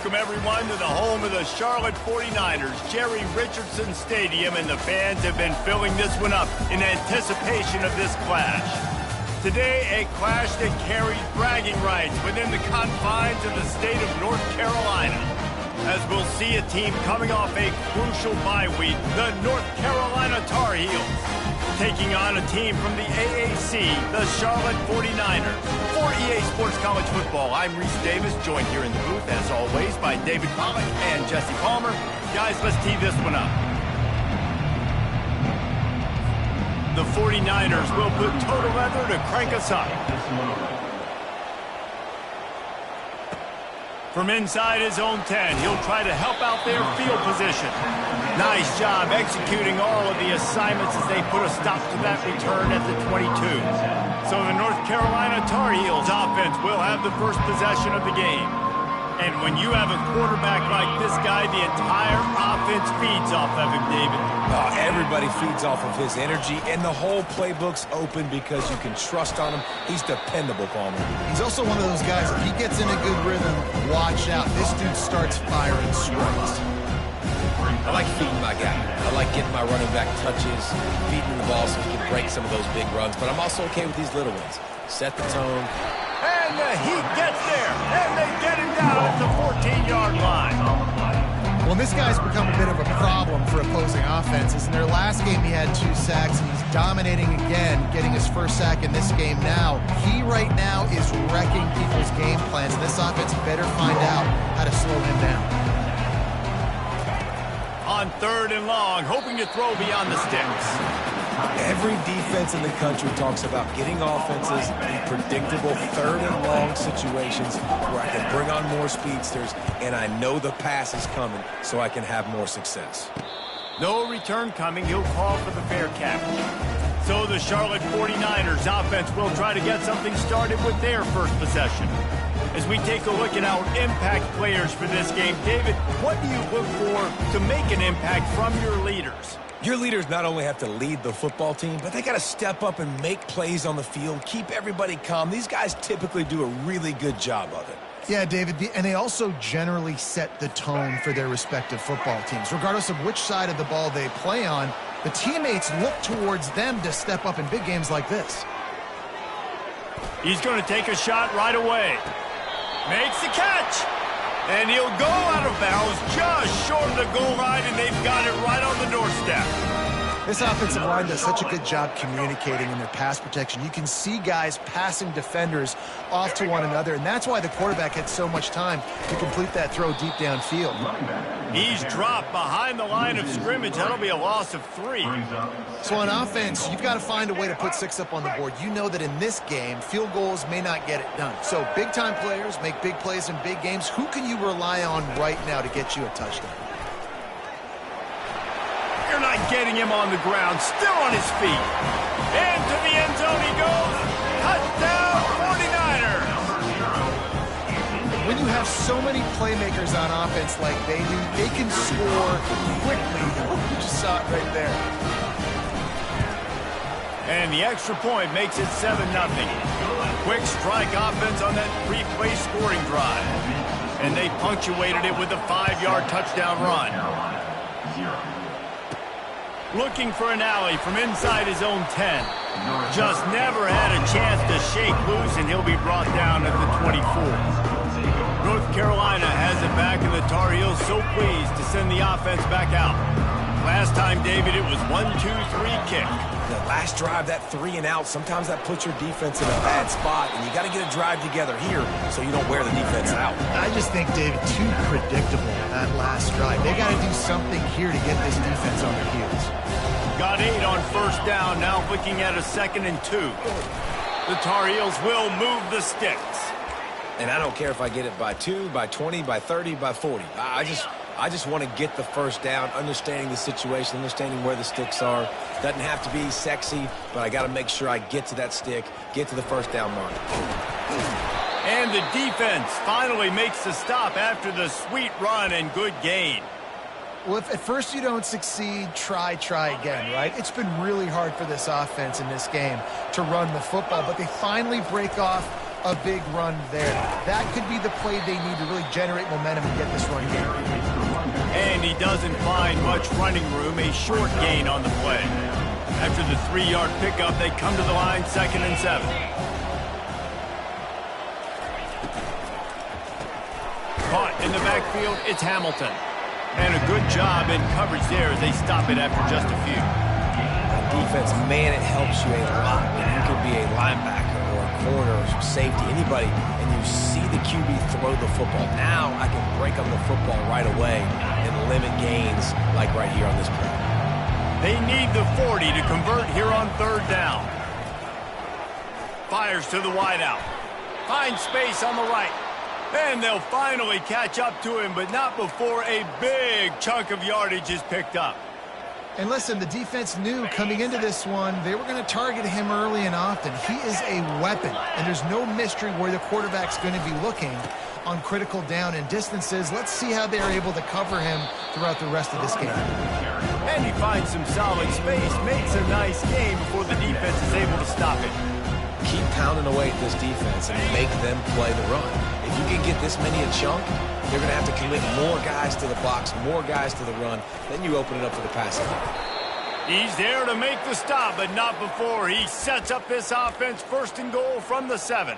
welcome everyone to the home of the Charlotte 49ers, Jerry Richardson Stadium, and the fans have been filling this one up in anticipation of this clash. Today, a clash that carries bragging rights within the confines of the state of North Carolina, as we'll see a team coming off a crucial bye week, the North Carolina Tar Heels, taking on a team from the AAC, the Charlotte 49ers. For EA Sports College Football, I'm Reese Davis, joined here in the booth, as always, by David Pollack and Jesse Palmer. Guys, let's tee this one up. The 49ers will put total leather to crank us up. From inside his own 10, he'll try to help out their field position. Nice job executing all of the assignments as they put a stop to that return at the 22. So the North Carolina Tar Heels offense will have the first possession of the game. And when you have a quarterback like this guy, the entire offense feeds off of him, David. Everybody feeds off of his energy, and the whole playbook's open because you can trust on him. He's dependable, Palmer. He's also one of those guys, if he gets in a good rhythm, watch out. This dude starts firing strikes. I like feeding my guy. I like getting my running back touches, feeding the ball so he can break some of those big runs, but I'm also okay with these little ones. Set the tone. And the Heat gets there, and they get him down at the 14-yard line. Well, this guy's become a bit of a problem for opposing offenses. In their last game, he had 2 sacks, and he's dominating again, getting his first sack in this game now. He right now is wrecking people's game plans, and this offense better find out how to slow him down. On 3rd and long, hoping to throw beyond the sticks. Every defense in the country talks about getting offenses in predictable 3rd and long situations where I can bring on more speedsters and I know the pass is coming so I can have more success. No return coming. He'll call for the fair catch. So the Charlotte 49ers offense will try to get something started with their first possession. As we take a look at our impact players for this game, David, what do you look for to make an impact from your leaders? Your leaders not only have to lead the football team, but they got to step up and make plays on the field, keep everybody calm. These guys typically do a really good job of it. Yeah, David, and they also generally set the tone for their respective football teams. Regardless of which side of the ball they play on, the teammates look towards them to step up in big games like this. He's going to take a shot right away. Makes the catch. And he'll go out of bounds just short of the goal line, and they've got it right on the doorstep. This offensive line does such a good job communicating in their pass protection. You can see guys passing defenders off to one another, and that's why the quarterback had so much time to complete that throw deep downfield. He's dropped behind the line of scrimmage. That'll be a loss of 3. So on offense, you've got to find a way to put 6 up on the board. You know that in this game, field goals may not get it done. So big-time players make big plays in big games. Who can you rely on right now to get you a touchdown? You're not getting him on the ground, still on his feet. And to the end zone he goes. Touchdown, 49ers. When you have so many playmakers on offense like they do, they can score quickly. You just saw it right there. And the extra point makes it 7-0. Quick strike offense on that 3-play scoring drive. And they punctuated it with a 5-yard touchdown run. Looking for an alley from inside his own 10. Just never had a chance to shake loose, and he'll be brought down at the 24. North Carolina has it back, and the Tar Heels so pleased to send the offense back out. Last time, David, it was 1-2-3 kick. The last drive, that 3 and out, sometimes that puts your defense in a bad spot, and you got to get a drive together here so you don't wear the defense out. I just think, David, too predictable that last drive. They got to do something here to get this defense on their heels. Got 8 on first down, now looking at a 2nd and 2. The Tar Heels will move the sticks. And I don't care if I get it by 2, by 20, by 30, by 40. I just want to get the first down, understanding the situation, understanding where the sticks are. Doesn't have to be sexy, but I got to make sure I get to that stick, get to the first down mark. And the defense finally makes the stop after the sweet run and good gain. Well, if at first you don't succeed, try again, right? It's been really hard for this offense in this game to run the football, but they finally break off a big run there. That could be the play they need to really generate momentum and get this run game. And he doesn't find much running room, a short gain on the play. After the 3-yard pickup, they come to the line, 2nd and 7. Caught in the backfield, it's Hamilton. And a good job in coverage there as they stop it after just a few. Defense, man, it helps you a lot. You could be a linebacker or a corner or safety, anybody, and you see the QB throw the football. Now I can break up the football right away and limit gains like right here on this play. They need the 40 to convert here on 3rd down. Fires to the wideout. Finds space on the right. And they'll finally catch up to him, but not before a big chunk of yardage is picked up. And listen, the defense knew coming into this one, they were going to target him early and often. He is a weapon, and there's no mystery where the quarterback's going to be looking on critical down and distances. Let's see how they're able to cover him throughout the rest of this game. And he finds some solid space, makes a nice game before the defense is able to stop it. Keep pounding away at this defense and make them play the run. If you can get this many a chunk, they're going to have to commit more guys to the box, more guys to the run. Then you open it up for the passing game. He's there to make the stop, but not before he sets up this offense 1st and goal from the 7.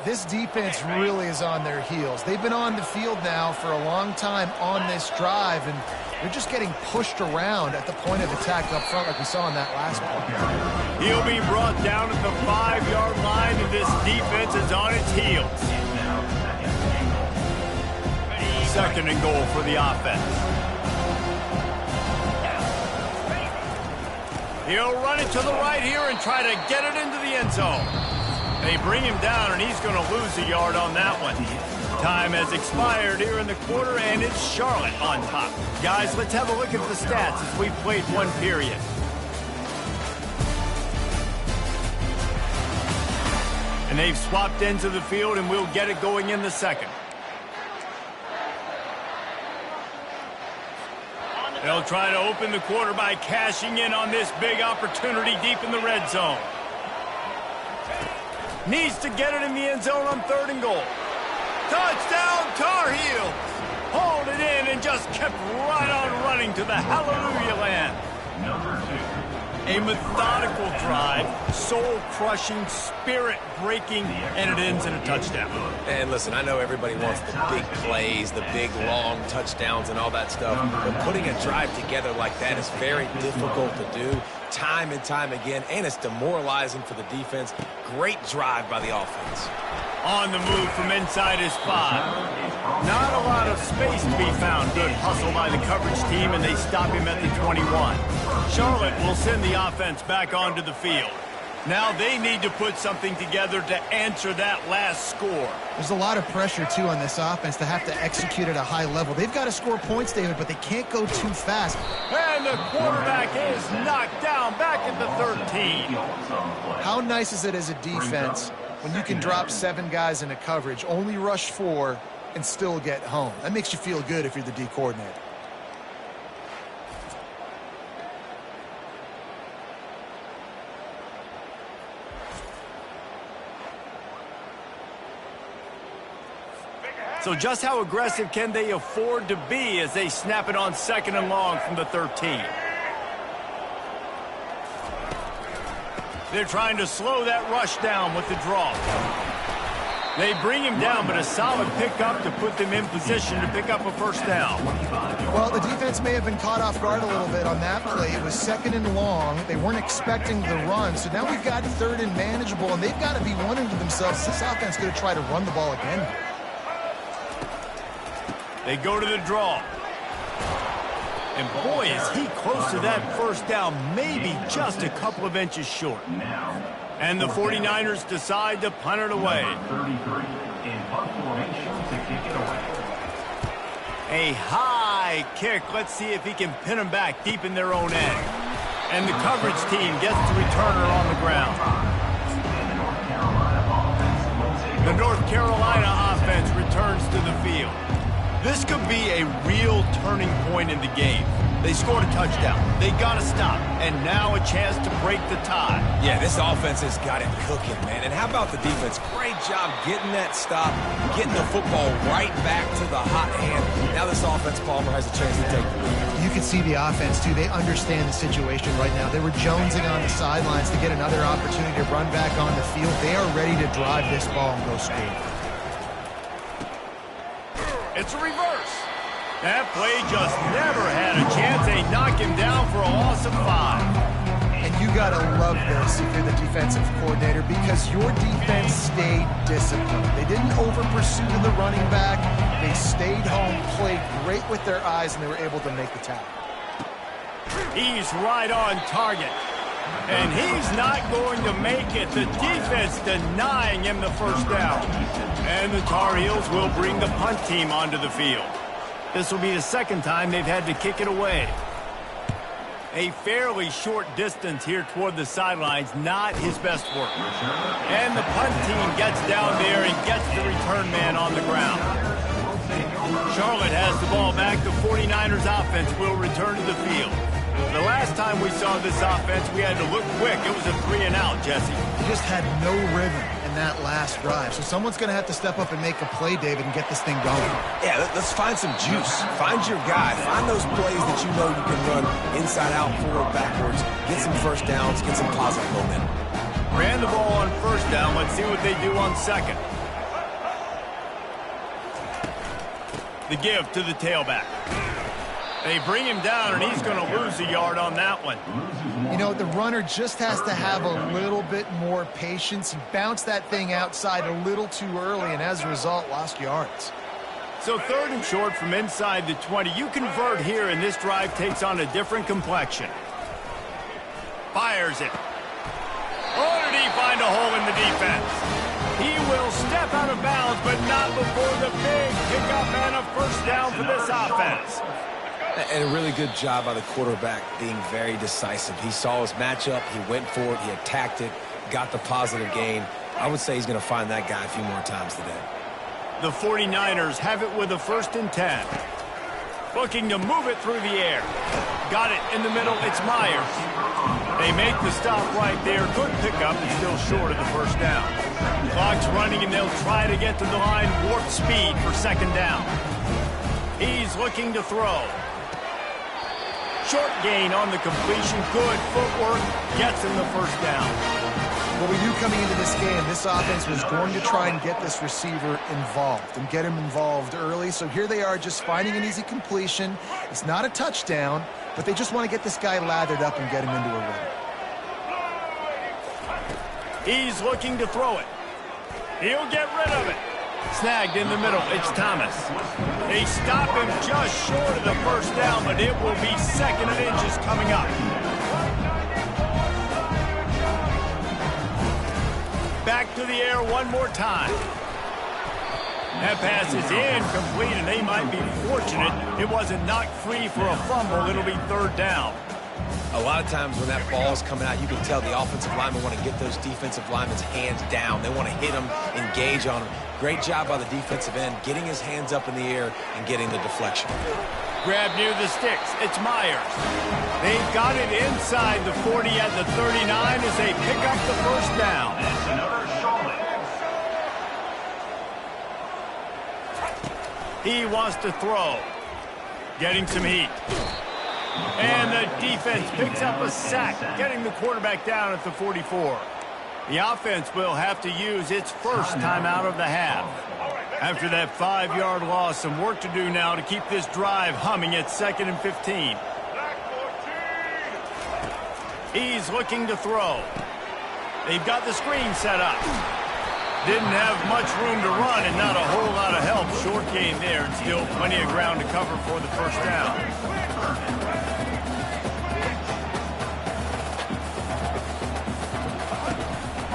This defense really is on their heels. They've been on the field now for a long time on this drive, and they're just getting pushed around at the point of attack up front like we saw in that last play. He'll be brought down at the 5-yard line, and this defense is on its heels. 2nd and goal for the offense. He'll run it to the right here and try to get it into the end zone. They bring him down, and he's going to lose a yard on that one. Time has expired here in the quarter, and it's Charlotte on top. Guys, let's have a look at the stats as we've played one period. And they've swapped ends of the field, and we'll get it going in the 2nd. They'll try to open the quarter by cashing in on this big opportunity deep in the red zone. Needs to get it in the end zone on 3rd and goal. Touchdown, Tar Heels! Hauled it in and just kept right on running to the hallelujah land. A methodical drive, soul-crushing, spirit-breaking, and it ends in a touchdown. And listen, I know everybody wants the big plays, the big, long touchdowns and all that stuff, but putting a drive together like that is very difficult to do time and time again, and it's demoralizing for the defense. Great drive by the offense. On the move from inside his 5. Not a lot of space to be found. Good hustle by the coverage team, and they stop him at the 21. Charlotte will send the offense back onto the field. Now they need to put something together to answer that last score. There's a lot of pressure, too, on this offense to have to execute at a high level. They've got to score points, David, but they can't go too fast. And the quarterback is knocked down back at the 13. How nice is it as a defense when you can drop 7 guys into coverage, only rush 4, and still get home? That makes you feel good if you're the D coordinator. So just how aggressive can they afford to be as they snap it on 2nd and long from the 13? They're trying to slow that rush down with the draw. They bring him down, but a solid pickup to put them in position to pick up a 1st down. Well, the defense may have been caught off guard a little bit on that play. It was 2nd and long. They weren't expecting the run, so now we've got 3rd and manageable, and they've got to be wondering to themselves, this offense is going to try to run the ball again. They go to the draw. And boy, is he close to that 1st down, maybe just a couple of inches short. And the 49ers decide to punt it away. A high kick. Let's see if he can pin him back deep in their own end. And the coverage team gets the returner on the ground. The North Carolina offense returns to the field. This could be a real turning point in the game. They scored a touchdown. They got to stop. And now a chance to break the tie. Yeah, this offense has got it cooking, man. And how about the defense? Great job getting that stop, getting the football right back to the hot hand. Now this offense, Palmer, has a chance to take the lead. You can see the offense, too. They understand the situation right now. They were jonesing on the sidelines to get another opportunity to run back on the field. They are ready to drive this ball and go score. It's a reverse. That play just never had a chance. They knock him down for a loss of 5. And you got to love this if you're the defensive coordinator because your defense stayed disciplined. They didn't over-pursue to the running back. They stayed home, played great with their eyes, and they were able to make the tackle. He's right on target. And he's not going to make it. The defense denying him the first down. And the Tar Heels will bring the punt team onto the field. This will be the second time they've had to kick it away. A fairly short distance here toward the sidelines, not his best work. And the punt team gets down there and gets the return man on the ground. Charlotte has the ball back. The 49ers offense will return to the field. The last time we saw this offense, we had to look quick. It was a 3-and-out, Jesse. They just had no rhythm in that last drive. So someone's going to have to step up and make a play, David, and get this thing going. Yeah, let's find some juice. Find your guy. Find those plays that you know you can run inside out, forward, backwards. Get some first downs. Get some positive momentum. Ran the ball on first down. Let's see what they do on second. The give to the tailback. They bring him down, and he's going to lose a yard on that one. You know, the runner just has to have a little bit more patience. He bounced that thing outside a little too early, and as a result, lost yards. So 3rd and short from inside the 20. You convert here, and this drive takes on a different complexion. Fires it. Oh, did he find a hole in the defense? He will step out of bounds, but not before the big pickup and a first down for this offense. And a really good job by the quarterback being very decisive. He saw his matchup, he went for it, he attacked it, got the positive gain. I would say he's going to find that guy a few more times today. The 49ers have it with a 1st and 10. Looking to move it through the air. Got it in the middle, it's Myers. They make the stop right there. Good pickup, and still short of the first down. Clock's running, and they'll try to get to the line, warp speed for 2nd down. He's looking to throw. Short gain on the completion. Good footwork. Gets him the first down. Well, we knew coming into this game, this offense was going to try and get this receiver involved and get him involved early. So here they are just finding an easy completion. It's not a touchdown, but they just want to get this guy lathered up and get him into a rhythm. He's looking to throw it. He'll get rid of it. Snagged in the middle. It's Thomas. They stop him just short of the first down, but it will be 2nd and inches coming up. Back to the air one more time. That pass is incomplete, and they might be fortunate it wasn't knocked free for a fumble. It'll be 3rd down. A lot of times when that ball's coming out, you can tell the offensive linemen want to get those defensive linemen's hands down. They want to hit them, engage on them. Great job by the defensive end, getting his hands up in the air and getting the deflection. Grab near the sticks. It's Myers. They've got it inside the 40 at the 39 as they pick up the first down. He wants to throw. Getting some heat. And the defense picks up a sack, getting the quarterback down at the 44. The offense will have to use its first timeout of the half. After that 5-yard loss, some work to do now to keep this drive humming at 2nd and 15. He's looking to throw. They've got the screen set up. Didn't have much room to run and not a whole lot of help. Short gain there and still plenty of ground to cover for the first down.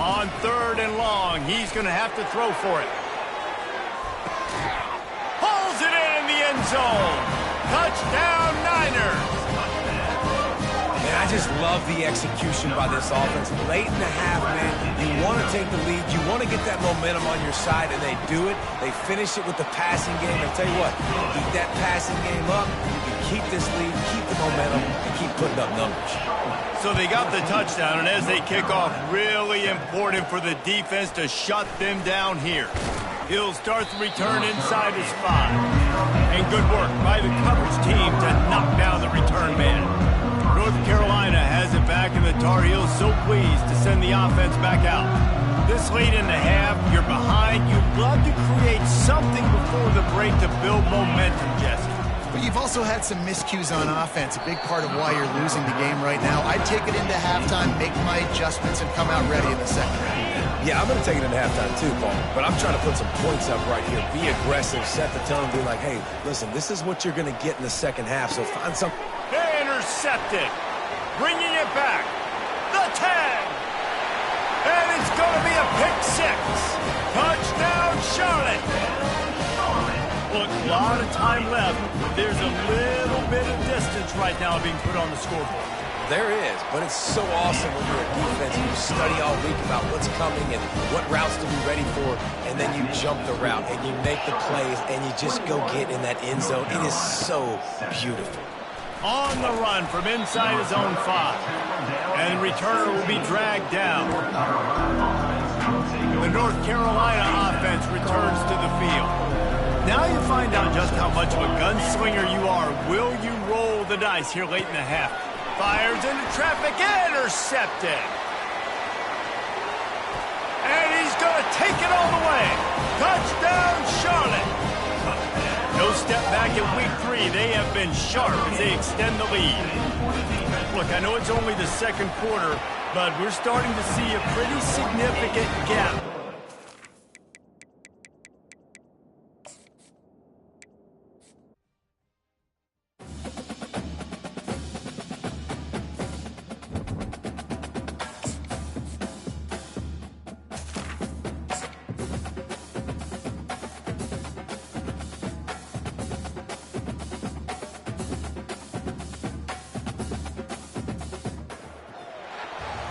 On 3rd and long, he's going to have to throw for it. Pulls it in the end zone. Touchdown, Niners. Man, I just love the execution by this offense. Late in the half, man, you want to take the lead. You want to get that momentum on your side, and they do it. They finish it with the passing game. I tell you what, keep that passing game up. You can keep this lead, keep the momentum, and keep putting up numbers. So they got the touchdown, and as they kick off, really important for the defense to shut them down here. He'll start the return inside his 5. And good work by the coverage team to knock down the return man. North Carolina has it back, and the Tar Heels so pleased to send the offense back out. This late in the half, you're behind. You'd love to create something before the break to build momentum, Jesse. But you've also had some miscues on offense, a big part of why you're losing the game right now. I'd take it into halftime, make my adjustments, and come out ready in the second half. Yeah, I'm going to take it into halftime too, Paul. But I'm trying to put some points up right here. Be aggressive, set the tone, be like, hey, listen, this is what you're going to get in the second half, so find some... Intercepted. Bringing it back. The 10. And it's going to be a pick 6. Touchdown, Charlotte. Look, a lot of time left. There's a little bit of distance right now being put on the scoreboard. There is, but it's so awesome when you're a defense and you study all week about what's coming and what routes to be ready for, and then you jump the route and you make the plays and you just go get in that end zone. It is so beautiful. On the run from inside his own 5. And the returner will be dragged down. The North Carolina offense returns to the field. Now you find out just how much of a gunslinger you are. Will you roll the dice here late in the half? Fires into traffic, intercepted. And he's going to take it all the way. Touchdown, Charlotte. No step back in week 3. They have been sharp as they extend the lead. Look, I know it's only the second quarter, but we're starting to see a pretty significant gap.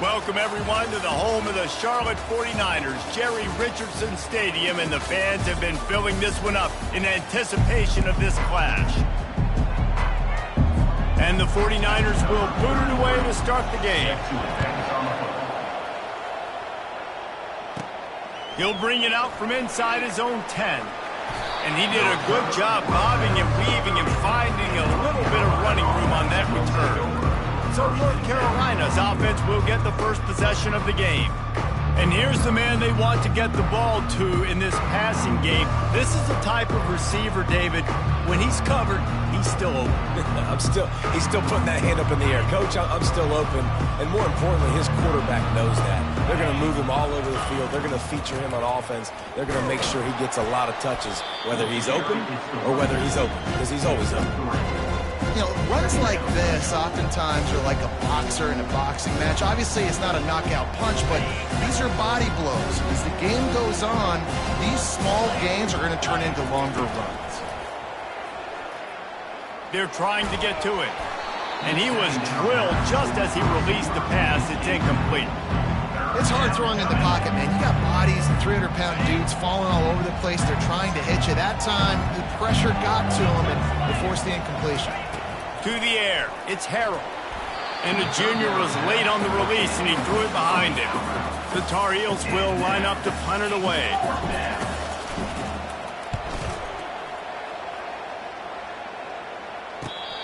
Welcome, everyone, to the home of the Charlotte 49ers, Jerry Richardson Stadium, and the fans have been filling this one up in anticipation of this clash. And the 49ers will boot it away to start the game. He'll bring it out from inside his own 10. And he did a good job bobbing and weaving and finding a little bit of running room on that return. So North Carolina's offense will get the first possession of the game. And here's the man they want to get the ball to in this passing game. This is the type of receiver, David, when he's covered, he's still open. He's still putting that hand up in the air. Coach, I'm still open. And more importantly, his quarterback knows that. They're going to move him all over the field. They're going to feature him on offense. They're going to make sure he gets a lot of touches, whether he's open or whether he's open, because he's always open. You know, runs like this oftentimes are like a boxer in a boxing match. Obviously, it's not a knockout punch, but these are body blows. As the game goes on, these small gains are going to turn into longer runs. They're trying to get to it. And he was drilled just as he released the pass. It's incomplete. It's hard throwing in the pocket, man. You got bodies and 300-pound dudes falling all over the place. They're trying to hit you. That time, the pressure got to him and it forced the incompletion. To the air, it's Harrell. And the junior was late on the release, and he threw it behind him. The Tar Heels will line up to punt it away.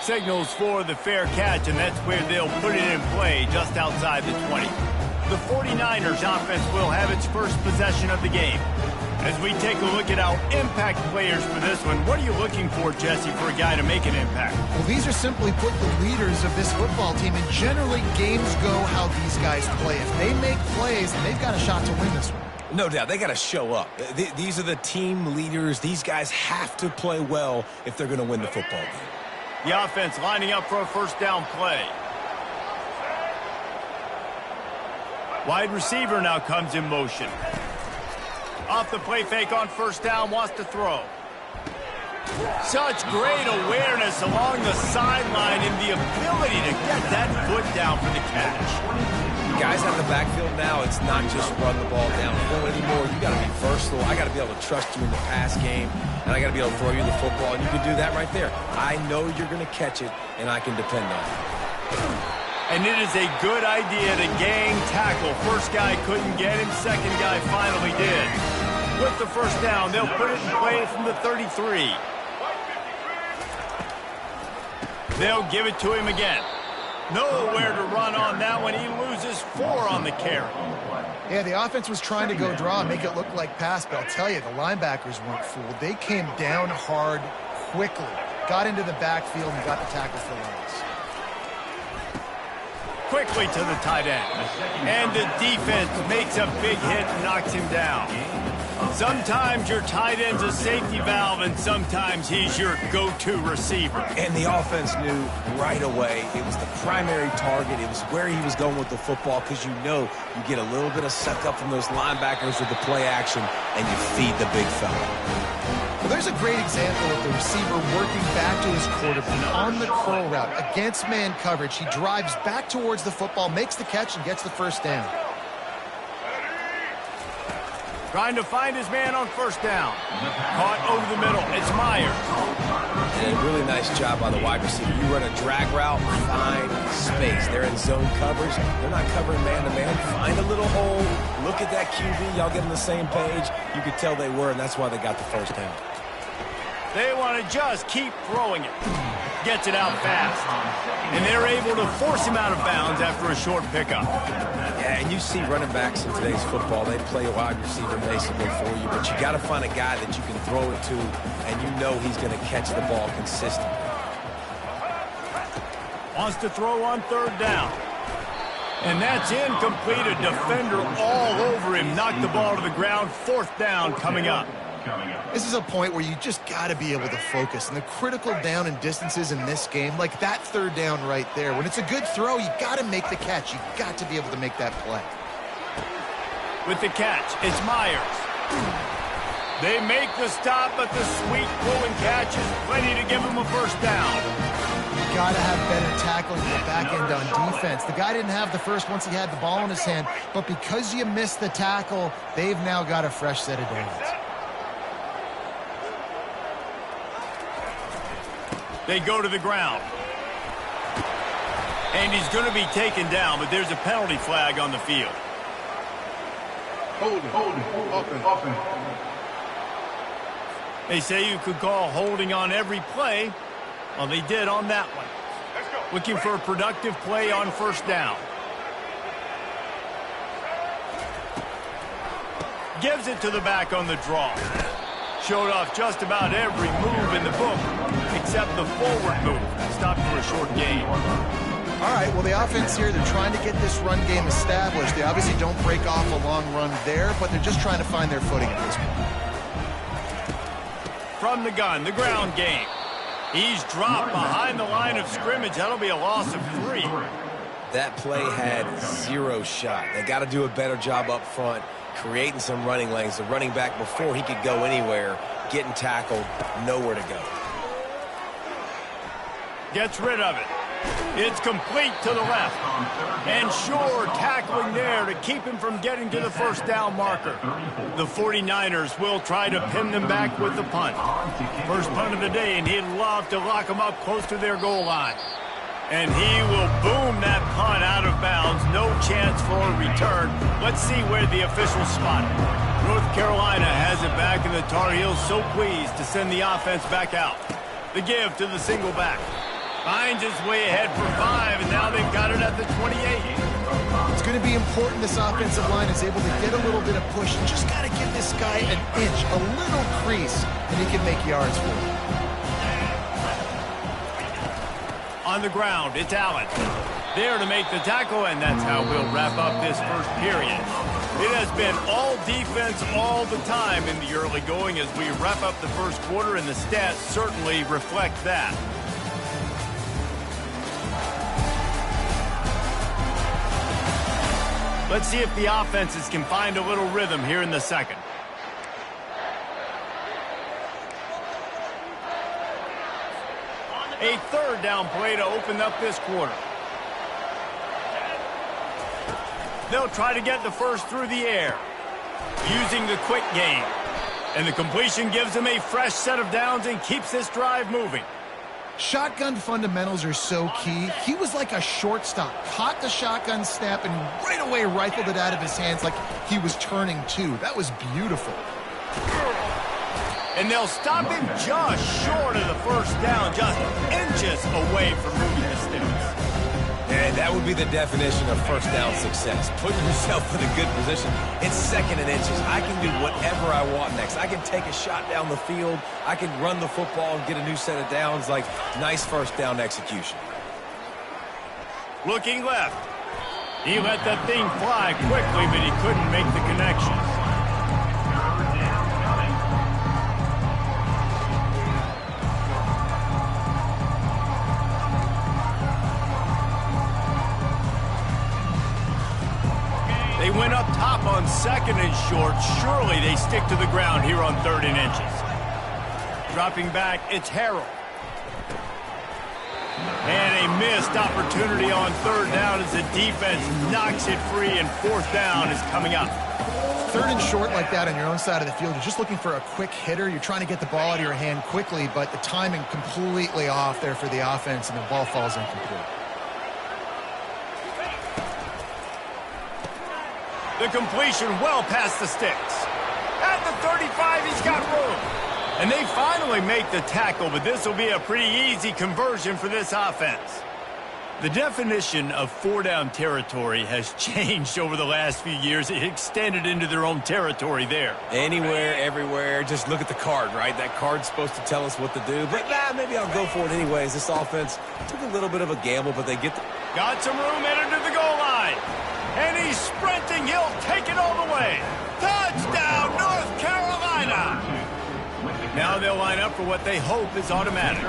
Signals for the fair catch, and that's where they'll put it in play, just outside the 20. The 49ers offense will have its first possession of the game. As we take a look at our impact players for this one, what are you looking for, Jesse, for a guy to make an impact? Well, these are simply put the leaders of this football team, and generally games go how these guys play. If they make plays, then they've got a shot to win this one. No doubt. They got to show up. These are the team leaders. These guys have to play well if they're going to win the football game. The offense lining up for a first down play. Wide receiver now comes in motion. Off the play fake on first down, wants to throw. Such great awareness along the sideline and the ability to get that foot down for the catch. Guys out in the backfield now, it's not just run the ball downhill anymore. You got to be versatile. I got to be able to trust you in the pass game, and I got to be able to throw you the football, and you can do that right there. I know you're going to catch it, and I can depend on it. And it is a good idea to gang tackle. First guy couldn't get him, second guy finally did. With the first down, they'll put it in play from the 33. They'll give it to him again. Nowhere to run on that one. He loses 4 on the carry. Yeah, the offense was trying to go draw and make it look like pass, but I'll tell you, the linebackers weren't fooled. They came down hard quickly, got into the backfield, and got the tackle for loss. Quickly to the tight end. And the defense makes a big hit and knocks him down. Sometimes your tight end's a safety valve, and sometimes he's your go-to receiver. And the offense knew right away it was the primary target. It was where he was going with the football, because you know you get a little bit of suck up from those linebackers with the play action, and you feed the big fella. Well, there's a great example of the receiver working back to his quarterback on the curl route against man coverage. He drives back towards the football, makes the catch, and gets the first down. Trying to find his man on first down. Caught over the middle. It's Myers. And a really nice job by the wide receiver. You run a drag route, find space. They're in zone coverage. They're not covering man-to-man. Find a little hole. Look at that QB. Y'all get on the same page. You could tell they were, and that's why they got the first down. They want to just keep throwing it. Gets it out fast. And they're able to force him out of bounds after a short pickup. Yeah, and you see running backs in today's football, they play a wide receiver basically for you, but you got to find a guy that you can throw it to, and you know he's going to catch the ball consistently. Wants to throw on third down. And that's incomplete. A defender all over him. Knocked the ball to the ground. Fourth down coming up. This is a point where you just got to be able to focus. And the critical down and distances in this game, like that third down right there, when it's a good throw, you got to make the catch. You got to be able to make that play. With the catch, it's Myers. They make the stop, but the sweet pulling catch is plenty to give him a first down. You got to have better tackling in the back end on defense. The guy didn't have the first once he had the ball in his hand, but because you missed the tackle, they've now got a fresh set of downs. They go to the ground. And he's going to be taken down, but there's a penalty flag on the field. Holding. They say you could call holding on every play. Well, they did on that one. Looking for a productive play on first down. Gives it to the back on the draw. Showed off just about every move in the book, except the forward move. Stopped for a short gain. All right, well, the offense here, they're trying to get this run game established. They obviously don't break off a long run there, but they're just trying to find their footing at this point. From the gun, the ground game. He's dropped behind the line of scrimmage. That'll be a loss of 3. That play had 0 shot. They got to do a better job up front, creating some running lanes. The running back, before he could go anywhere, getting tackled, nowhere to go. Gets rid of it. It's complete to the left. And sure, tackling there to keep him from getting to the first down marker. The 49ers will try to pin them back with the punt. First punt of the day, and he'd love to lock them up close to their goal line. And he will boom that punt out of bounds. No chance for a return. Let's see where the officials spot it. North Carolina has it back, and the Tar Heels so pleased to send the offense back out. The give to the single back. Finds his way ahead for 5, and now they've got it at the 28. It's going to be important this offensive line is able to get a little bit of push. You just got to give this guy an inch, a little crease, and he can make yards for you. On the ground, it's Allen. There to make the tackle, and that's how we'll wrap up this first period. It has been all defense all the time in the early going as we wrap up the first quarter, and the stats certainly reflect that. Let's see if the offenses can find a little rhythm here in the second. A third down play to open up this quarter. They'll try to get the first through the air, using the quick game. And the completion gives them a fresh set of downs and keeps this drive moving. Shotgun fundamentals are so key. He was like a shortstop. Caught the shotgun snap and right away rifled it out of his hands like he was turning two. That was beautiful. And they'll stop him just short of the first down, just inches away from moving the sticks. And that would be the definition of first down success. Putting yourself in a good position. It's second and inches. I can do whatever I want next. I can take a shot down the field. I can run the football and get a new set of downs. Like, nice first down execution. Looking left. He let that thing fly quickly, but he couldn't make the connection. They went up top on second and short. Surely they stick to the ground here on 3rd and inches. Dropping back, it's Harrell. And a missed opportunity on 3rd down as the defense knocks it free, and 4th down is coming up. 3rd and short like that on your own side of the field, you're just looking for a quick hitter. You're trying to get the ball out of your hand quickly, but the timing completely off there for the offense, and the ball falls incomplete. The completion well past the sticks. At the 35, he's got room. And they finally make the tackle, but this will be a pretty easy conversion for this offense. The definition of 4-down territory has changed over the last few years. It extended into their own territory there. Anywhere, everywhere, just look at the card, right? That card's supposed to tell us what to do, but maybe I'll go for it anyways. This offense took a little bit of a gamble, but they get the... Got some room headed to the goal line. And he's sprinting. He'll take it all the way. Touchdown, North Carolina. Now they'll line up for what they hope is automatic.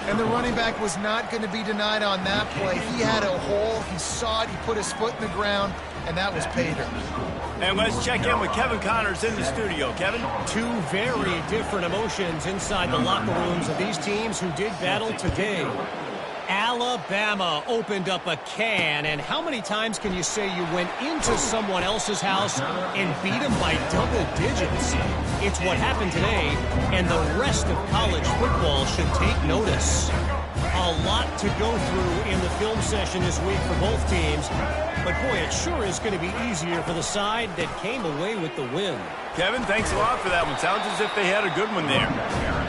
And the running back was not going to be denied on that play. He had a hole. He saw it. He put his foot in the ground, and that was pay dirt. And let's check in with Kevin Connors in the studio. Kevin? Two very different emotions inside the locker rooms of these teams who did battle today. Alabama opened up a can, and how many times can you say you went into someone else's house and beat them by double digits? It's what happened today, and the rest of college football should take notice. A lot to go through in the film session this week for both teams, but boy, it sure is going to be easier for the side that came away with the win. Kevin, thanks a lot for that one. Sounds as if they had a good one there.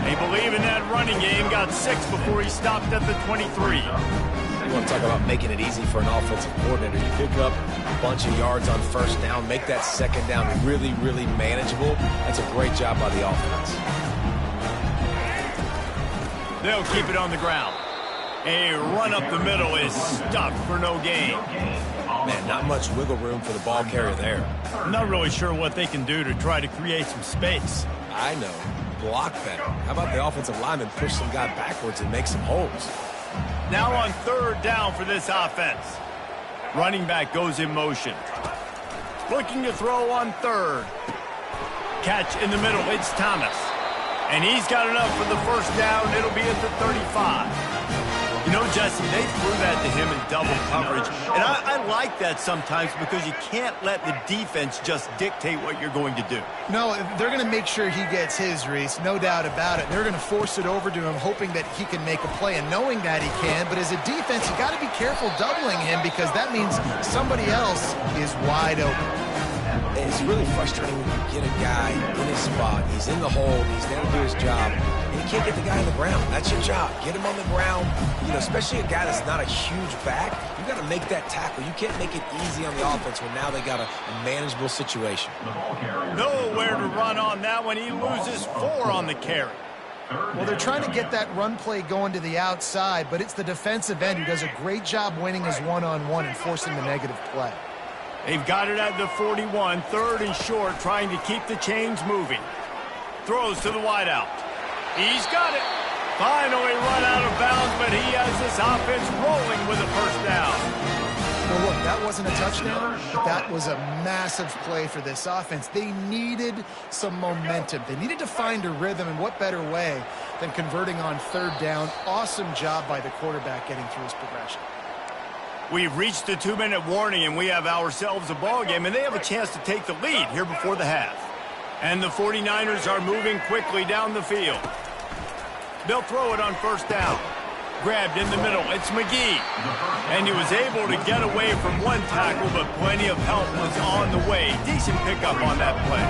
They believe in that running game. Got 6 before he stopped at the 23. You want to talk about making it easy for an offensive coordinator. You pick up a bunch of yards on first down, make that second down really, really manageable. That's a great job by the offense. They'll keep it on the ground. A run up the middle is stuffed for no gain. Man, not much wiggle room for the ball carrier there. I'm not really sure what they can do to try to create some space. I know. Block better. How about the offensive lineman push some guy backwards and make some holes? Now on 3rd down for this offense. Running back goes in motion. Looking to throw on 3rd. Catch in the middle. It's Thomas. And he's got enough for the first down. It'll be at the 35. You know, Jesse, they threw that to him in double coverage. And I like that sometimes because you can't let the defense just dictate what you're going to do. No, they're going to make sure he gets his, Reese. No doubt about it. They're going to force it over to him, hoping that he can make a play and knowing that he can. But as a defense, you got to be careful doubling him because that means somebody else is wide open. It's really frustrating when you get a guy in his spot. He's in the hole. He's there to do his job. And you can't get the guy on the ground. That's your job. Get him on the ground. You know, especially a guy that's not a huge back. You got to make that tackle. You can't make it easy on the offense when now they got a manageable situation. Nowhere to run on that one. He loses 4 on the carry. Well, they're trying to get that run play going to the outside, but it's the defensive end who does a great job winning his one-on-one and forcing the negative play. They've got it at the 41, 3rd and short, trying to keep the chains moving. Throws to the wideout. He's got it. Finally run out of bounds, but he has this offense rolling with a first down. Well, look, that wasn't a touchdown, but that was a massive play for this offense. They needed some momentum. They needed to find a rhythm, and what better way than converting on third down. Awesome job by the quarterback getting through his progression. We've reached the 2-minute warning, and we have ourselves a ball game, and they have a chance to take the lead here before the half. And the 49ers are moving quickly down the field. They'll throw it on first down. Grabbed in the middle. It's McGee. And he was able to get away from one tackle, but plenty of help was on the way. Decent pickup on that play.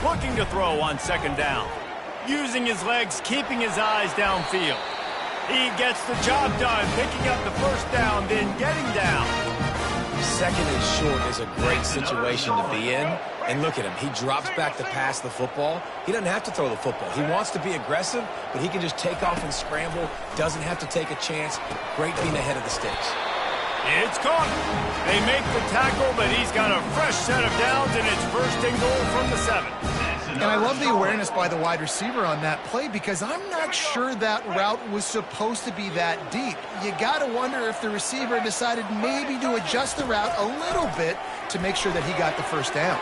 Looking to throw on second down. Using his legs, keeping his eyes downfield. He gets the job done, picking up the first down, then getting down. Second and short is a great situation to be in. And look at him. He drops back to pass the football. He doesn't have to throw the football. He wants to be aggressive, but he can just take off and scramble. Doesn't have to take a chance. Great being ahead of the sticks. It's caught. They make the tackle, but he's got a fresh set of downs, and it's first and goal from the 7. And I love the awareness by the wide receiver on that play because I'm not sure that route was supposed to be that deep. You got to wonder if the receiver decided maybe to adjust the route a little bit to make sure that he got the first down.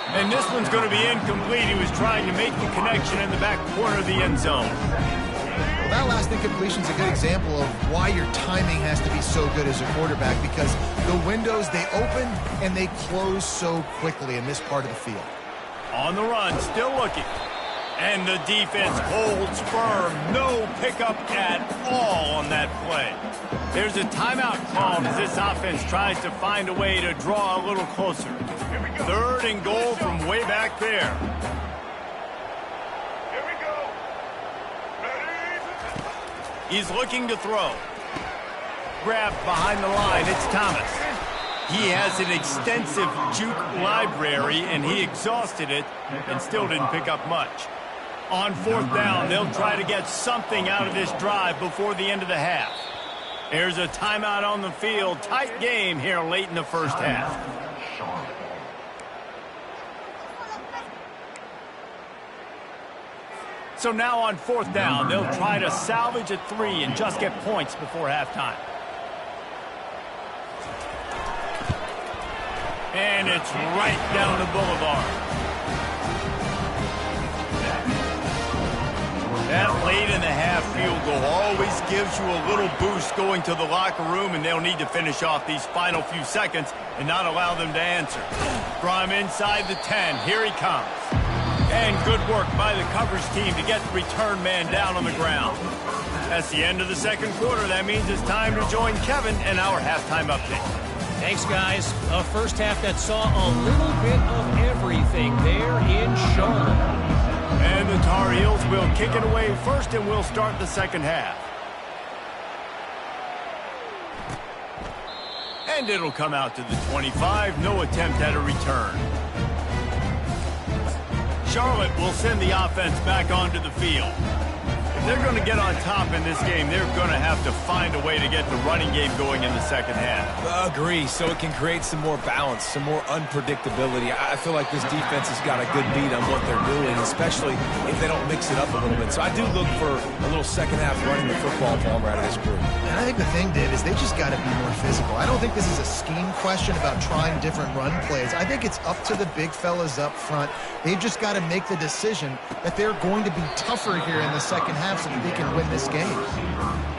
And this one's going to be incomplete. He was trying to make the connection in the back corner of the end zone. Well, that last incompletion is a good example of why your timing has to be so good as a quarterback because the windows, they open and they close so quickly in this part of the field. On the run, still looking. And the defense holds firm. No pickup at all on that play. There's a timeout called as this offense tries to find a way to draw a little closer. Third and goal from way back there. Here we go. Ready? He's looking to throw. Grabbed behind the line. It's Thomas. He has an extensive juke library, and he exhausted it and still didn't pick up much. On fourth down, they'll try to get something out of this drive before the end of the half. There's a timeout on the field. Tight game here late in the first half. So now on fourth down, they'll try to salvage a 3 and just get points before halftime. And it's right down the boulevard. That late in the half field goal always gives you a little boost going to the locker room, and they'll need to finish off these final few seconds and not allow them to answer. From inside the 10, here he comes. And good work by the coverage team to get the return man down on the ground. That's the end of the second quarter. That means it's time to join Kevin and our halftime update. Thanks, guys. A first half that saw a little bit of everything there in Charlotte. And the Tar Heels will kick it away first, and we'll start the second half. And it'll come out to the 25. No attempt at a return. Charlotte will send the offense back onto the field. If they're going to get on top in this game, they're going to have to find a way to get the running game going in the second half. Agree, so it can create some more balance, some more unpredictability. I feel like this defense has got a good beat on what they're doing, especially if they don't mix it up a little bit. So I do look for a little second half running the football ball out of this group. And I think the thing, Dave, is they just got to be more physical. I don't think this is a scheme question about trying different run plays. I think it's up to the big fellas up front. They've just got to make the decision that they're going to be tougher here in the second half so that they can win this game.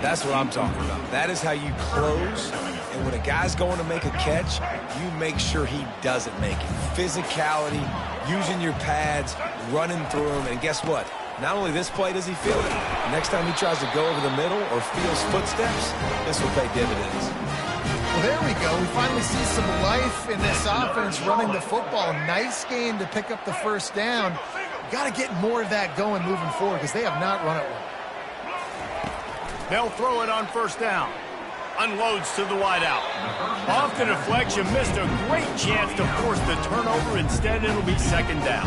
That's what I'm talking about. That is how you close. And when a guy's going to make a catch, you make sure he doesn't make it. Physicality, using your pads, running through them. And guess what? Not only this play does he feel it, next time he tries to go over the middle or feels footsteps, this will pay dividends. Well, there we go. We finally see some life in this offense running the football. Nice game to pick up the first down. Got to get more of that going moving forward because they have not run it well. They'll throw it on first down. Unloads to the wideout. Off the deflection, missed a great chance to force the turnover. Instead, it'll be second down.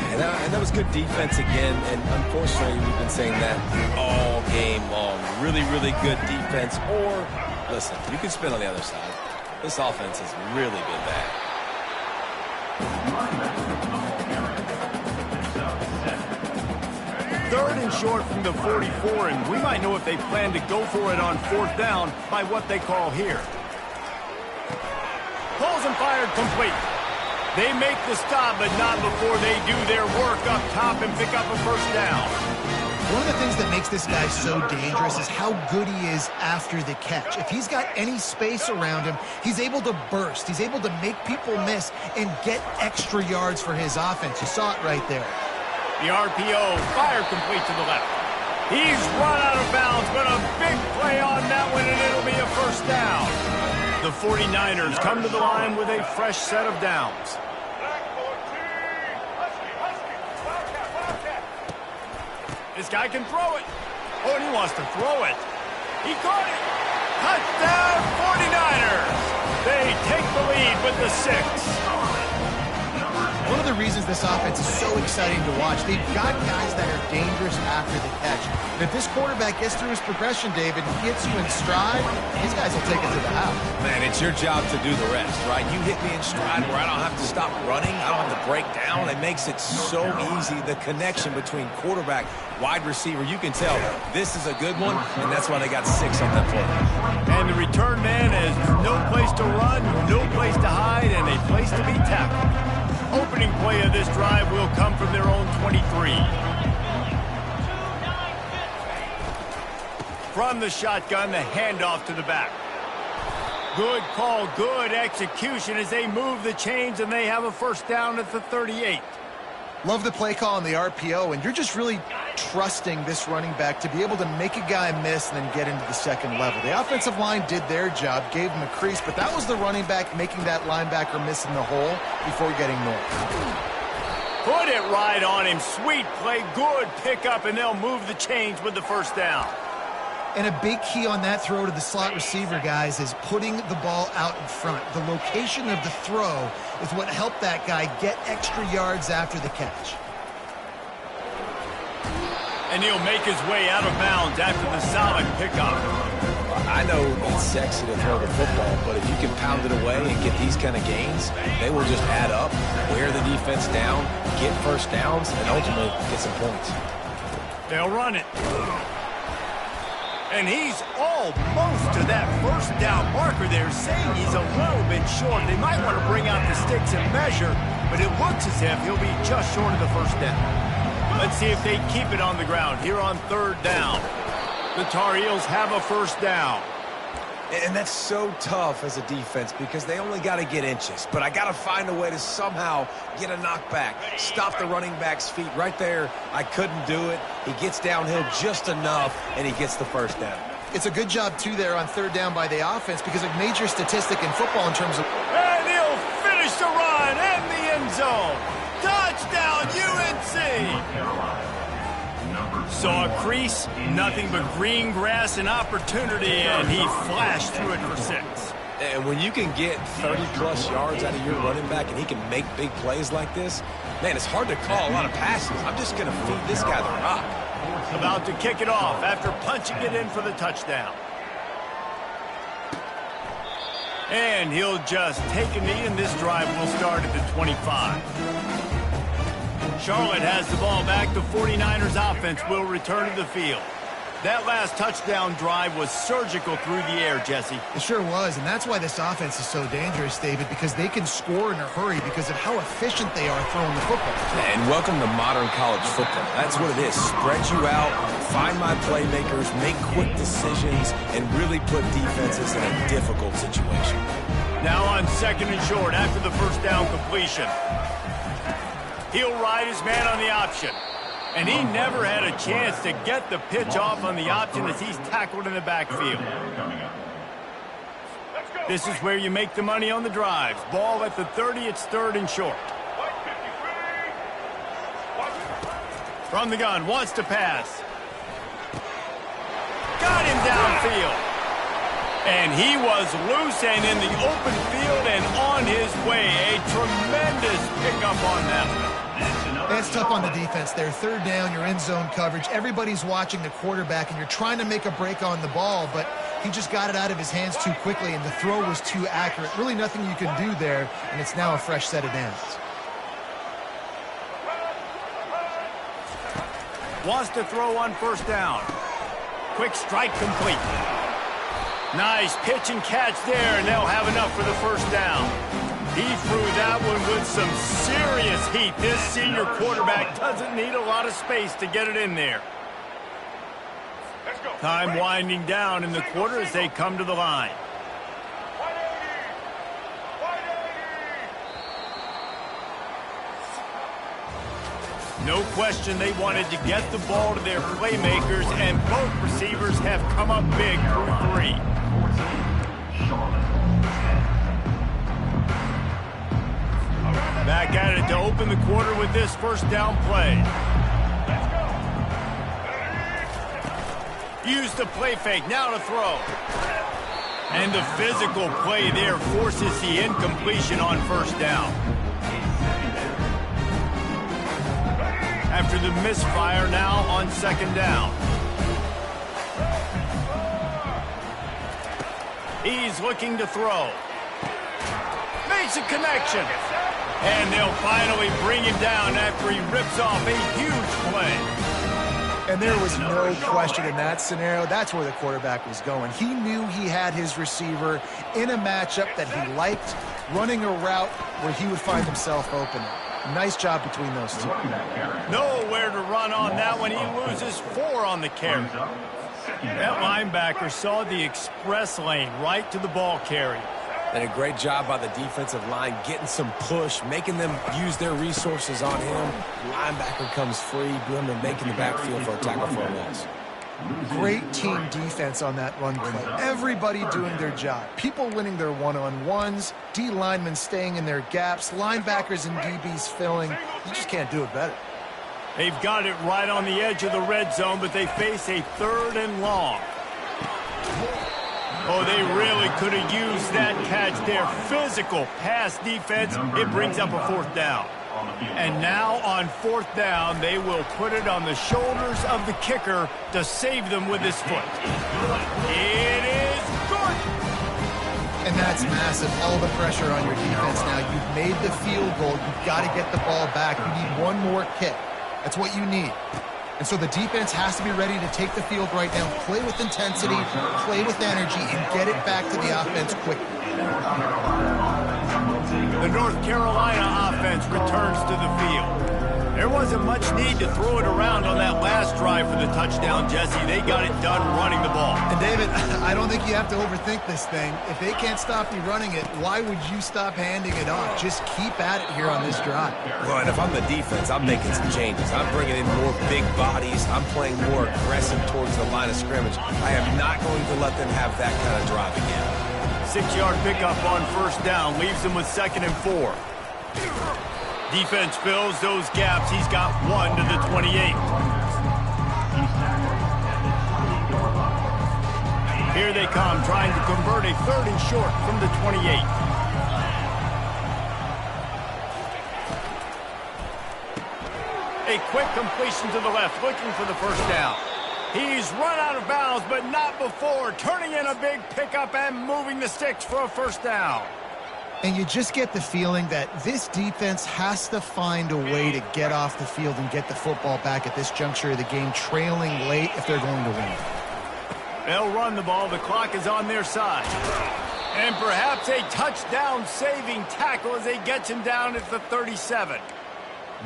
And that was good defense again, and unfortunately, we've been saying that all game long. Really, really good defense. Or, listen, you can spin on the other side. This offense has really been bad. 3rd and short from the 44, and we might know if they plan to go for it on 4th down by what they call here. Pulls and fired complete. They make the stop, but not before they do their work up top and pick up a 1st down. One of the things that makes this guy so dangerous is how good he is after the catch. If he's got any space around him, he's able to burst. He's able to make people miss and get extra yards for his offense. You saw it right there. The RPO fired complete to the left. He's run out of bounds, but a big play on that one, and it'll be a 1st down. The 49ers come to the line with a fresh set of downs. This guy can throw it. Oh, and he wants to throw it. He caught it. Touchdown, 49ers. They take the lead with the 6. One of the reasons this offense is so exciting to watch, they've got guys that are dangerous after the catch. And if this quarterback gets through his progression, David, and gets you in stride, these guys will take it to the house. Man, it's your job to do the rest, right? You hit me in stride where I don't have to stop running. I don't have to break down. It makes it so easy. The connection between quarterback, wide receiver, you can tell this is a good one, and that's why they got 6 on that play. And the return man has no place to run, no place to hide, and a place to be tackled. Opening play of this drive will come from their own 23. From the shotgun, the handoff to the back. Good call, good execution as they move the chains, and they have a 1st down at the 38. Love the play call on the RPO, and you're just really trusting this running back to be able to make a guy miss and then get into the 2nd level. The offensive line did their job, gave him a crease, but that was the running back making that linebacker miss in the hole before getting north. Put it right on him. Sweet play, good pickup, and they'll move the chains with the 1st down. And a big key on that throw to the slot receiver, guys, is putting the ball out in front. The location of the throw is what helped that guy get extra yards after the catch. And he'll make his way out of bounds after the solid pickup. I know it's sexy to throw the football, but if you can pound it away and get these kind of gains, they will just add up, wear the defense down, get 1st downs, and ultimately get some points. They'll run it. And he's almost to that 1st down marker there, saying he's a little bit short. They might want to bring out the sticks and measure, but it looks as if he'll be just short of the 1st down. Let's see if they keep it on the ground here on 3rd down. The Tar Heels have a 1st down. And that's so tough as a defense because they only got to get inches. But I got to find a way to somehow get a knockback, stop the running back's feet right there. I couldn't do it. He gets downhill just enough, and he gets the 1st down. It's a good job, too, there on 3rd down by the offense because a major statistic in football in terms of... And he'll finish the run and the end zone. Touchdown, UNC! Saw a crease, nothing but green grass and opportunity, and he flashed through it for 6. And when you can get 30-plus yards out of your running back and he can make big plays like this, man, it's hard to call a lot of passes. I'm just going to feed this guy the rock. About to kick it off after punching it in for the touchdown. And he'll just take a knee, and this drive will start at the 25. Charlotte has the ball back. The 49ers offense will return to the field. That last touchdown drive was surgical through the air, Jesse. It sure was, and that's why this offense is so dangerous, David, because they can score in a hurry because of how efficient they are throwing the football. And welcome to modern college football. That's what it is. Spread you out, find my playmakers, make quick decisions, and really put defenses in a difficult situation. Now on 2nd and short after the 1st down completion. He'll ride his man on the option. And he never had a chance to get the pitch off on the option as he's tackled in the backfield. This is where you make the money on the drives. Ball at the 30, it's 3rd and short. From the gun, wants to pass. Got him downfield. And he was loose and in the open field and on his way. A tremendous pickup on that one. That's tough on the defense there. 3rd down, you're in zone coverage. Everybody's watching the quarterback, and you're trying to make a break on the ball, but he just got it out of his hands too quickly, and the throw was too accurate. Really nothing you can do there, and it's now a fresh set of downs. Wants to throw on first down. Quick strike complete. Nice pitch and catch there, and they'll have enough for the first down. He threw that one with some serious heat. This senior quarterback doesn't need a lot of space to get it in there. Time winding down in the quarter as they come to the line. No question they wanted to get the ball to their playmakers, and both receivers have come up big through 3. Back at it to open the quarter with this first down play. Use the play fake, now to throw. And the physical play there forces the incompletion on first down. After the misfire, now on second down. He's looking to throw. Makes a connection. And they'll finally bring him down after he rips off a huge play. And there was no question in that scenario. That's where the quarterback was going. He knew he had his receiver in a matchup that he liked, running a route where he would find himself open. Nice job between those two. Nowhere to run on that one. He loses 4 on the carry. That linebacker saw the express lane right to the ball carry. And a great job by the defensive line getting some push, making them use their resources on him. Linebacker comes free, Blim, and making the backfield for a tackle for a loss. Great team defense on that run play. Everybody doing their job. People winning their one-on-ones, D linemen staying in their gaps, linebackers and DBs filling. You just can't do it better. They've got it right on the edge of the red zone, but they face a 3rd and long. Oh, they really could have used that catch there. Physical pass defense. It brings up a 4th down. And now on 4th down, they will put it on the shoulders of the kicker to save them with his foot. It is good. And that's massive. All the pressure on your defense now. You've made the field goal. You've got to get the ball back. You need one more kick. That's what you need. And so the defense has to be ready to take the field right now, play with intensity, play with energy, and get it back to the offense quickly. The North Carolina offense returns to the field. There wasn't much need to throw it around on that last drive for the touchdown, Jesse. They got it done running the ball. And David, I don't think you have to overthink this thing. If they can't stop you running it, why would you stop handing it off? Just keep at it here on this drive. Well, and if I'm the defense, I'm making some changes. I'm bringing in more big bodies. I'm playing more aggressive towards the line of scrimmage. I am not going to let them have that kind of drive again. 6-yard pickup on first down leaves them with 2nd and 4. Defense fills those gaps. He's got 1 to the 28. Here they come, trying to convert a 3rd and short from the 28. A quick completion to the left, looking for the first down. He's run out of bounds, but not before turning in a big pickup and moving the sticks for a first down. And you just get the feeling that this defense has to find a way to get off the field and get the football back at this juncture of the game, trailing late if they're going to win. They'll run the ball. The clock is on their side. And perhaps a touchdown-saving tackle as they get him down at the 37.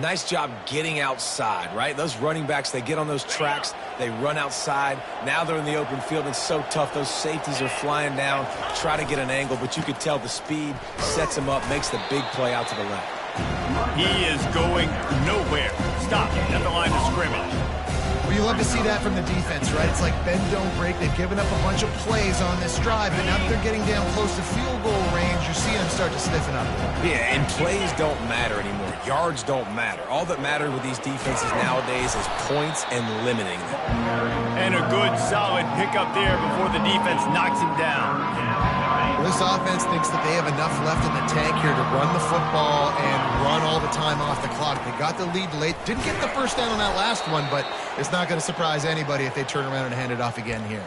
Nice job getting outside, right? Those running backs, they get on those tracks, they run outside. Now they're in the open field. It's so tough. Those safeties are flying down, try to get an angle, but you could tell the speed sets him up, makes the big play out to the left. He is going nowhere. Stop at the line of scrimmage. Well, you love to see that from the defense, right? It's like bend, don't break. They've given up a bunch of plays on this drive, but now that they're getting down close to field goal range, you're seeing them start to stiffen up. Yeah, and plays don't matter anymore. Yards don't matter. All that matters with these defenses nowadays is points and limiting them. And a good, solid pickup there before the defense knocks him down. Well, this offense thinks that they have enough left in the tank here to run the football and run all the time off the clock. They got the lead late. Didn't get the first down on that last one, but it's not going to surprise anybody if they turn around and hand it off again here.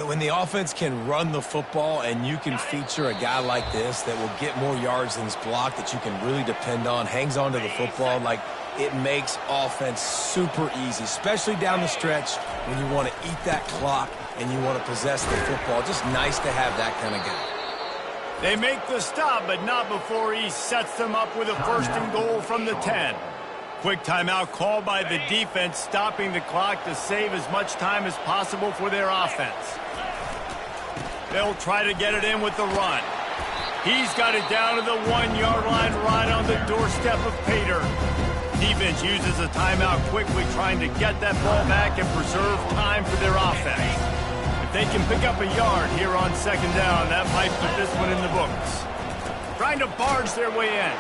When the offense can run the football and you can feature a guy like this that will get more yards than his block, that you can really depend on, hangs on to the football, like it makes offense super easy, especially down the stretch when you want to eat that clock and you want to possess the football. Just nice to have that kind of guy. They make the stop, but not before he sets them up with a 1st and goal from the 10. Quick timeout called by the defense, stopping the clock to save as much time as possible for their offense. They'll try to get it in with the run. He's got it down to the 1-yard line right on the doorstep of Pater. Defense uses a timeout quickly, trying to get that ball back and preserve time for their offense. If they can pick up a yard here on 2nd down, that might put this one in the books. Trying to barge their way in.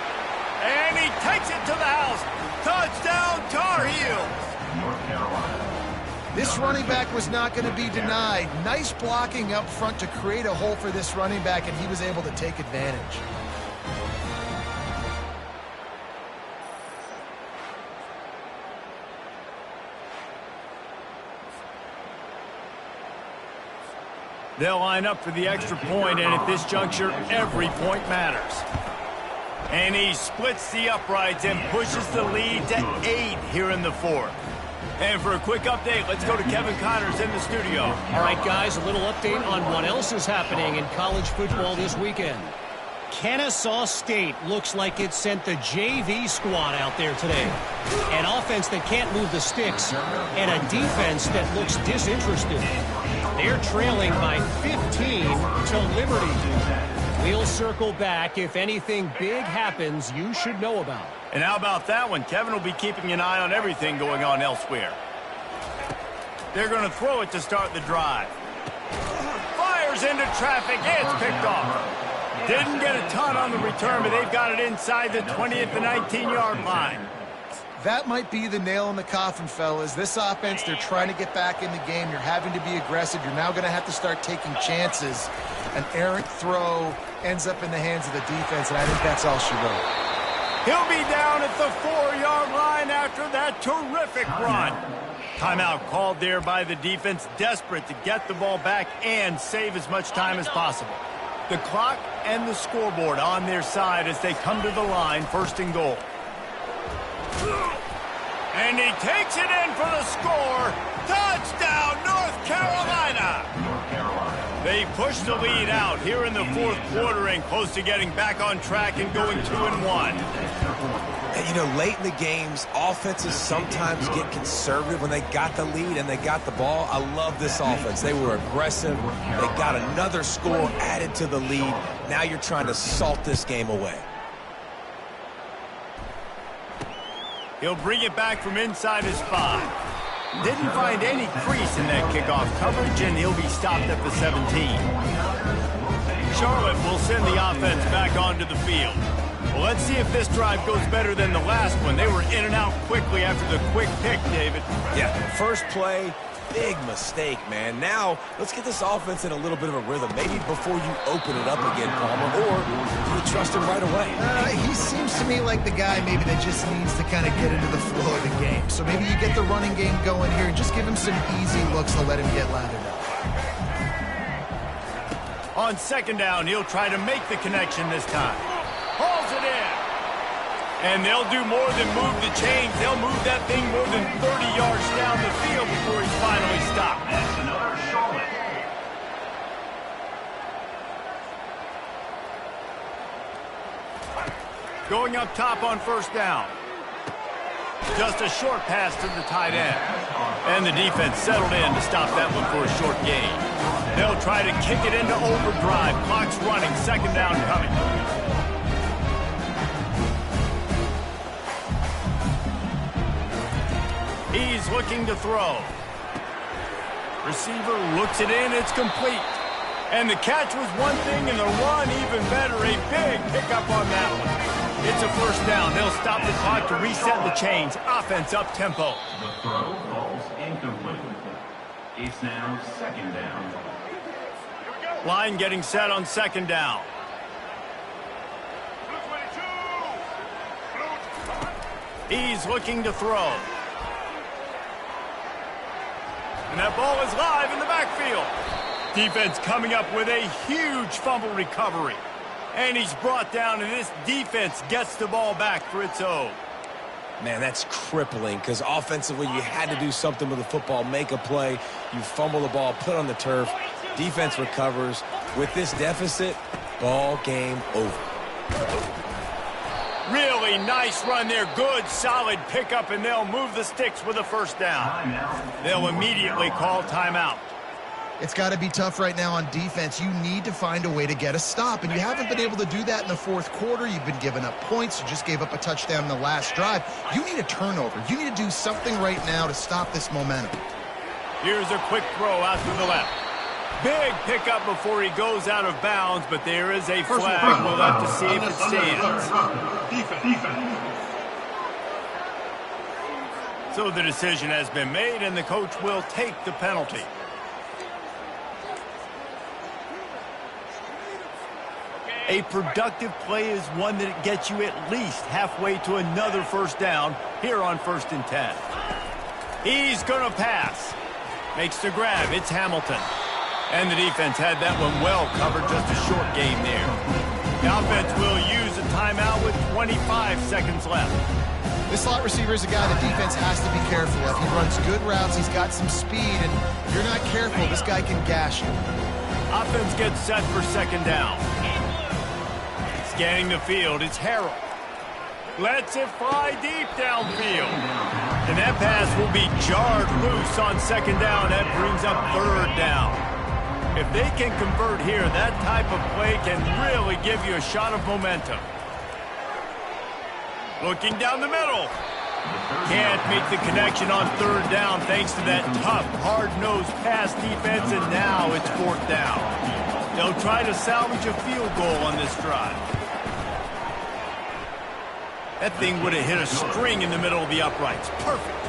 And he takes it to the house. Touchdown, Tar Heels! North Carolina. This running back was not going to be denied. Nice blocking up front to create a hole for this running back, and he was able to take advantage. They'll line up for the extra point, and at this juncture, every point matters. And he splits the uprights and pushes the lead to 8 here in the 4th. And for a quick update, let's go to Kevin Connors in the studio. All right, guys, a little update on what else is happening in college football this weekend. Kennesaw State looks like it sent the JV squad out there today. An offense that can't move the sticks and a defense that looks disinterested. They're trailing by 15 to Liberty. We'll circle back if anything big happens you should know about. And how about that one? Kevin will be keeping an eye on everything going on elsewhere. They're going to throw it to start the drive. Fires into traffic. It's picked off. Didn't get a ton on the return, but they've got it inside the 20 at the 19-yard line. That might be the nail in the coffin, fellas. This offense, they're trying to get back in the game. You're having to be aggressive. You're now going to have to start taking chances. An errant throw ends up in the hands of the defense, and I think that's all she wrote. He'll be down at the 4-yard line after that terrific run. Timeout called there by the defense, desperate to get the ball back and save as much time as possible. The clock and the scoreboard on their side as they come to the line, 1st and goal. And he takes it in for the score. Touchdown, North Carolina! They push the lead out here in the 4th quarter and close to getting back on track and going 2-1. And, you know, late in the games, offenses sometimes get conservative when they got the lead and they got the ball. I love this offense. They were aggressive. They got another score added to the lead. Now you're trying to salt this game away. He'll bring it back from inside his 5. Didn't find any crease in that kickoff coverage, and he'll be stopped at the 17. Charlotte will send the offense back onto the field. Well, let's see if this drive goes better than the last one. They were in and out quickly after the quick pick, David. Yeah, first play, big mistake, man. Now, let's get this offense in a little bit of a rhythm. Maybe before you open it up again, Palmer, or do you trust him right away? He seems to me like the guy maybe that just needs to kind of get into the flow of the game. So maybe you get the running game going here and just give him some easy looks to let him get lathered up. On 2nd down, he'll try to make the connection this time. Hauls it in. And they'll do more than move the chains. They'll move that thing more than 30 yards down the field before he's finally stopped. That's another Charlotte. Going up top on 1st down. Just a short pass to the tight end. And the defense settled in to stop that one for a short gain. They'll try to kick it into overdrive. Clock's running. 2nd down coming. He's looking to throw. Receiver looks it in. It's complete. And the catch was one thing, and the run even better. A big pickup on that one. It's a 1st down. They'll stop the clock to reset the chains. Offense up tempo. The throw falls incomplete. It's now 2nd down. Line getting set on 2nd down. He's looking to throw. And that ball is live in the backfield. Defense coming up with a huge fumble recovery. And he's brought down, and this defense gets the ball back for its own. Man, that's crippling because offensively you had to do something with the football, make a play. You fumble the ball, put on the turf. Defense recovers. With this deficit, ball game over. Really nice run there. Good, solid pickup, and they'll move the sticks with a first down. They'll immediately call timeout. It's got to be tough right now on defense. You need to find a way to get a stop, and you haven't been able to do that in the fourth quarter. You've been giving up points. You just gave up a touchdown in the last drive. You need a turnover. You need to do something right now to stop this momentum. Here's a quick throw out to the left. Big pickup before he goes out of bounds, but there is a flag. We'll have to see if it stands. So the decision has been made, and the coach will take the penalty. A productive play is one that gets you at least halfway to another first down here on 1st and 10. He's going to pass. Makes the grab. It's Hamilton. And the defense had that one well covered. Just a short game there. The offense will use a timeout with 25 seconds left. This slot receiver is a guy the defense has to be careful of. He runs good routes. He's got some speed, and if you're not careful, this guy can gash you. Offense gets set for 2nd down. Scanning the field, it's Harrell. Lets it fly deep downfield. And that pass will be jarred loose on 2nd down. That brings up 3rd down. If they can convert here, that type of play can really give you a shot of momentum. Looking down the middle. Can't make the connection on 3rd down thanks to that tough, hard-nosed pass defense, and now it's 4th down. They'll try to salvage a field goal on this drive. That thing would have hit a string in the middle of the uprights. Perfect.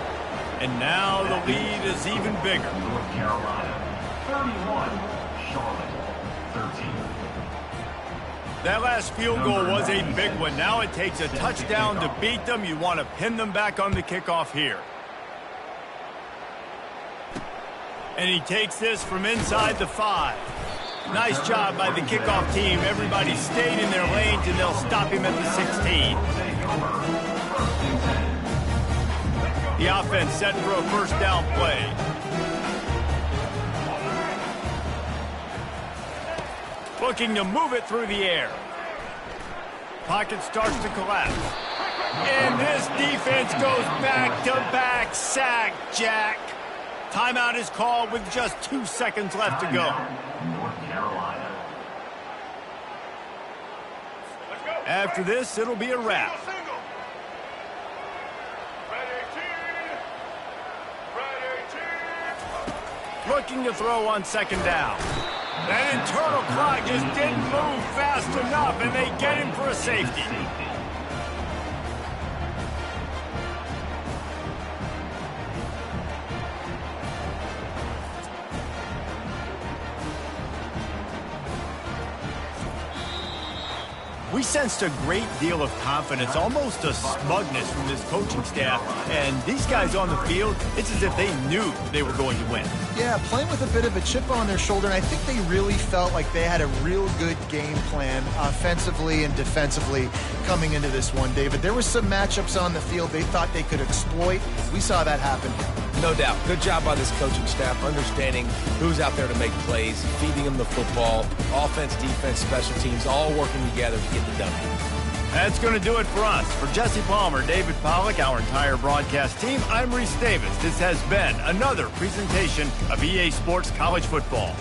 And now the lead is even bigger. North Carolina, 31, Charlotte, 13. That last field goal was a big one. Now it takes a touchdown to beat them. You want to pin them back on the kickoff here. And he takes this from inside the 5. Nice job by the kickoff team. Everybody stayed in their lanes, and they'll stop him at the 16. The offense set for a first down play. Looking to move it through the air. Pocket starts to collapse. And this defense goes back-to-back sack, Jack. Timeout is called with just 2 seconds left to go. North Carolina. After this, it'll be a wrap. Looking to throw on 2nd down. That internal clock just didn't move fast enough, and they get him for a safety. We sensed a great deal of confidence, almost a smugness from this coaching staff. And these guys on the field, it's as if they knew they were going to win. Yeah, playing with a bit of a chip on their shoulder, and I think they really felt like they had a real good game plan offensively and defensively coming into this one, David. There were some matchups on the field they thought they could exploit. We saw that happen. No doubt. Good job by this coaching staff, understanding who's out there to make plays, feeding them the football, offense, defense, special teams, all working together to get the W. That's going to do it for us. For Jesse Palmer, David Pollack, our entire broadcast team, I'm Reese Davis. This has been another presentation of EA Sports College Football.